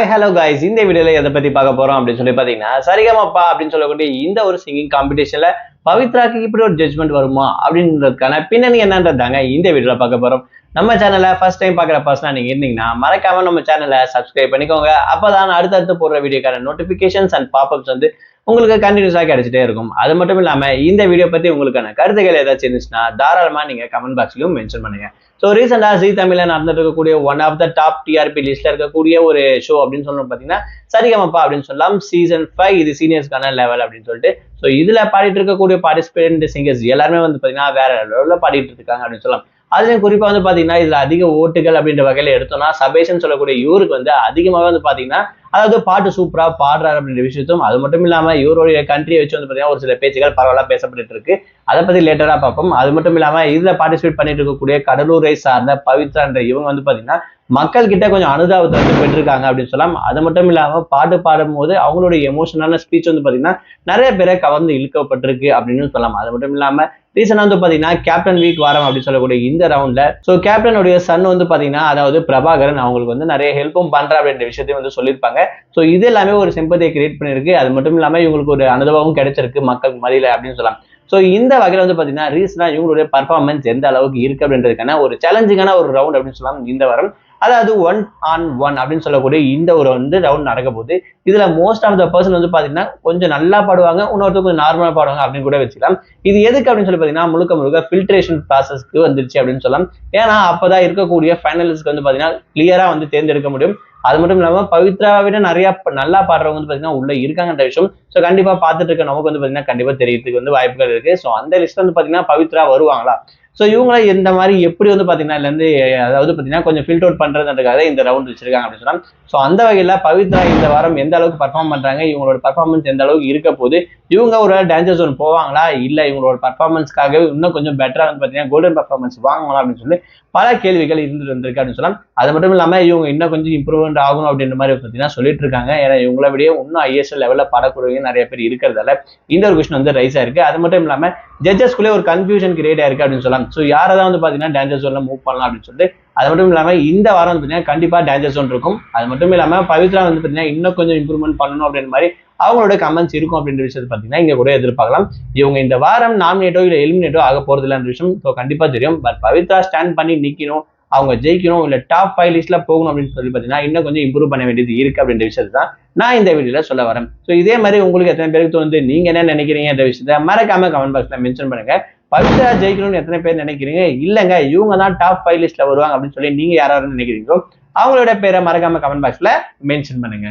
Hi hello guys, இந்த வீடியோல எதை பத்தி பார்க்க போறோம் அப்படின்னு சொல்லி பாத்தீங்கன்னா, சரிகமப்பா அப்படின்னு சொல்லக்கூடிய இந்த ஒரு சிங்கிங் காம்படிஷன்ல பவித்ராக்கு இப்படி ஒரு ஜட்ஜ்மெண்ட் வருமா அப்படின்றதுக்கான பின்னணி என்னன்றதாங்க இந்த வீடியோல பார்க்க போறோம். நம்ம சேனலை ஃபர்ஸ்ட் டைம் பார்க்குற பர்சனா நீங்க இருந்தீங்கன்னா மறக்காம நம்ம சேனலை சப்ஸ்கிரைப் பண்ணிக்கோங்க. அப்பதான் அடுத்தடுத்து போடுற வீடியோக்கான நோட்டிபிகேஷன்ஸ் அண்ட் பாப்அப்ஸ் வந்து உங்களுக்கு கண்டினியூஸா கிடைச்சிட்டே இருக்கும். அது மட்டும் இல்லாம இந்த வீடியோ பத்தி உங்களுக்கான கருத்துக்கள் ஏதாச்சும் இருந்துச்சுன்னா தாராளமா நீங்க கமெண்ட் பாக்ஸ்லயும் மென்ஷன் பண்ணுங்க. ஸோ ரீசெண்டா ஜி தமிழ்ல நடந்துட்டு இருக்கக்கூடிய one of the top TRP லிஸ்ட்ல இருக்கக்கூடிய ஒரு ஷோ அப்படின்னு சொல்லணும் பாத்தீங்கன்னா சரிகமப்பா அப்படின்னு சொல்லலாம். சீசன் 5 இது சீனியர்ஸ்க்கான லெவல் அப்படின்னு சொல்லிட்டு. ஸோ இதுல பாடிட்டு இருக்கக்கூடிய பார்ட்டிசிபேண்ட் சிங்கர்ஸ் எல்லாருமே வந்து பாத்தீங்கன்னா வேற லெவலில் பாடிட்டு இருக்காங்க அப்படின்னு சொல்லலாம். அதுலயும் குறிப்பா வந்து பாத்தீங்கன்னா இதுல அதிக ஓட்டுகள் அப்படின்ற வகையில எடுத்தோம்னா சபேஷன் சொல்லக்கூடிய இவருக்கு வந்து அதிகமாவே வந்து பாத்தீங்கன்னா அதாவது பாட்டு சூப்பரா பாடுறாரு அப்படின்ற விஷயத்தும், அது மட்டும் இல்லாம இவருடைய கண்ட்ரியை வச்சு வந்து பாத்தீங்கன்னா ஒரு சில பேச்சுகள் பரவலா பேசப்பட்டு இருக்கு. அதை பத்தி லேட்டரா பார்ப்போம். அது மட்டும் இல்லாம இதுல பார்ட்டிசிபேட் பண்ணிட்டு இருக்கக்கூடிய கடலூரை சார்ந்த பவித்ரான்ற இவங்க வந்து பாத்தீங்கன்னா மக்கள் கிட்ட கொஞ்சம் அனுதாபத்தை வந்து பெற்றிருக்காங்க அப்படின்னு சொல்லலாம். அது மட்டும் இல்லாம பாட்டு பாடும் போது அவங்களுடைய எமோஷனான ஸ்பீச் வந்து பாத்தீங்கன்னா நிறைய பேரை கவர்ந்து இழுக்கப்பட்டிருக்கு அப்படின்னு சொல்லலாம். அது மட்டும் இல்லாம ரீசனா வந்து பாத்தீங்கன்னா கேப்டன் வீக் வாரம் அப்படின்னு சொல்லக்கூடிய இந்த ரவுண்ட்ல சோ கேப்டனுடைய சன் வந்து பாத்தீங்கன்னா அதாவது பிரபாகரன் அவங்களுக்கு வந்து நிறைய ஹெல்ப்பும் பண்றா அப்படின்ற விஷயத்தையும் வந்து சொல்லியிருப்பாங்க. சோ இது எல்லாமே ஒரு சிம்பதியை கிரியேட் பண்ணிருக்கு. அது மட்டும் இல்லாம இவங்களுக்கு ஒரு அனுபவமும் கிடைச்சிருக்கு மக்கள் மதியில அப்படின்னு சொல்லலாம். சோ இந்த வகையில வந்து பாத்தீங்கன்னா ரீசனா இவங்களுடைய பர்ஃபார்மன்ஸ் எந்த அளவுக்கு இருக்கு அப்படின்றதுக்கான ஒரு சேலஞ்சிங்கான ஒரு ரவுண்ட் அப்படின்னு சொல்லலாம் இந்த வாரம். அதாவது 1-on-1 அப்படின்னு சொல்லக்கூடிய இந்த ஒரு வந்து ரவுண்ட் நடக்க போகுது. இதுல மோஸ்ட் ஆஃப் த பர்சன் வந்து பாத்தீங்கன்னா கொஞ்சம் நல்லா பாடுவாங்க, இன்னொருத்தர் கொஞ்சம் நார்மலா பாடுவாங்க அப்படின்னு கூட வச்சுக்கலாம். இது எதுக்கு அப்படின்னு சொல்லி பாத்தீங்கன்னா முழுக்க முழுக்க ஃபில்ட்ரேஷன் ப்ராசஸ்க்கு வந்துருச்சு அப்படின்னு சொல்லலாம். ஏன்னா அப்பதான் இருக்கக்கூடிய ஃபைனலிஸ்ட்க்கு வந்து பாத்தீங்கன்னா கிளியரா வந்து தேர்ந்தெடுக்க முடியும். அது மட்டும் இல்லாம பவித்ராவை விட நிறைய நல்லா பாடுறவங்க வந்து பாத்தீங்கன்னா உள்ள இருக்காங்கன்ற விஷயம் சோ கண்டிப்பா பாத்துட்டு இருக்க நமக்கு வந்து பாத்தீங்கன்னா கண்டிப்பா தெரியறதுக்கு வந்து வாய்ப்புகள் இருக்கு. சோ அந்த லிஸ்ட் வந்து பாத்தீங்கன்னா பவித்ரா வருவாங்களா, சோ இவங்கள இந்த மாதிரி எப்படி வந்து பாத்தீங்கன்னா இதுல இருந்து அதாவது பாத்தீங்கன்னா கொஞ்சம் ஃபில்ட் அவுட் பண்றதுன்றதுக்காக இந்த ரவுண்ட் வச்சிருக்காங்க அப்படின்னு சொல்லலாம். சோ அந்த வகையில பவித்ரா இந்த வாரம் எந்த அளவுக்கு பர்ஃபார்ம் பண்றாங்க, இவங்களோட பர்ஃபார்மன்ஸ் எந்த அளவுக்கு இருக்க போது, இவங்க ஒரு டேஞ்சர் ஜோன் போவாங்களா இல்ல இவங்களோட பர்ஃபார்மன்ஸ்க்காகவே இன்னும் கொஞ்சம் பெட்டரா வந்து பாத்தீங்கன்னா கோல்டன் பர்ஃபார்மன்ஸ் வாங்கலாம் அப்படின்னு சொல்லி பல கேள்விகள் இருந்துட்டு வந்திருக்கு அப்படின்னு சொல்லலாம். அது மட்டும் இல்லாம இவங்க இன்னும் கொஞ்சம் இம்ப்ரூவ்மெண்ட் ஆகணும் அப்படின்ற மாதிரி பாத்தீங்கன்னா சொல்லிட்டு இருக்காங்க. ஏன்னா இவங்கள விட இன்னும் ஐஎஸ்எல் லெவல்ல பாடக்கூடியவங்க நிறைய பேர் இருக்கிறதால இந்த ஒரு விஷயம் வந்து ரைஸ் ஆயிருக்கு. அது மட்டும் இல்லாம ஜட்ஜஸ்குள்ளே ஒரு கன்ஃபியூஷன் கிரியேட் ஆயிருக்கு அப்படின்னு சொல்லலாம். சோ யாரதான் வந்து பாத்தீங்கன்னா டேஞ்சர் ஜோன்ல மூவ் பண்ணலாம் அப்படின்னு சொல்லிட்டு. அது மட்டும் இல்லாம இந்த வாரம் வந்து பாத்தீங்கன்னா கண்டிப்பா டேஞ்சர் ஜோன் இருக்கும். அது மட்டும் இல்லாம பவித்ரா வந்து பாத்தீங்கன்னா இன்னும் கொஞ்சம் இம்ப்ரூவ்மெண்ட் பண்ணணும் அப்படின்ற மாதிரி அவங்களோட கமெண்ட்ஸ் இருக்கும் அப்படின்ற விஷயத்தை பாத்தீங்கன்னா இங்க கூட எதிர்பார்க்கலாம். இவங்க இந்த வாரம் நாமினேட்டோ இல்ல எலிமினேட்டோ ஆக போறது இல்லைன்ற விஷயம் கண்டிப்பா தெரியும். பட் பவித்ரா ஸ்டாண்ட் பண்ணி நிக்கணும், அவங்க ஜெயிக்கணும், இல்ல டாப் 5 லிஸ்ட்ல போகணும் அப்படின்னு சொல்லி பாத்தீங்கன்னா இன்னும் கொஞ்சம் இம்ப்ரூவ் பண்ண வேண்டியது இருக்கு அப்படின்ற விஷயத்தை தான் நான் இந்த வீடியோல சொல்ல வரேன். சோ இதே மாதிரி உங்களுக்கு எத்தனை பேருக்கு தோணுது, நீங்க என்ன நினைக்கிறீங்க என்ற விஷயத்த மறக்காம கமெண்ட் பாக்ஸ்ல மென்ஷன் பண்ணுங்க. பவித்ரா ஜெயிக்கணும்னு எத்தனை பேர் நினைக்கிறீங்க, இல்லங்க இவங்க தான் டாப் 5 லிஸ்ட்ல வருவாங்க அப்படின்னு சொல்லி நீங்க யாராவது நினைக்கிறீங்களோ அவங்களோட பேரை மறக்காம கமெண்ட் பாக்ஸ்ல மென்ஷன் பண்ணுங்க.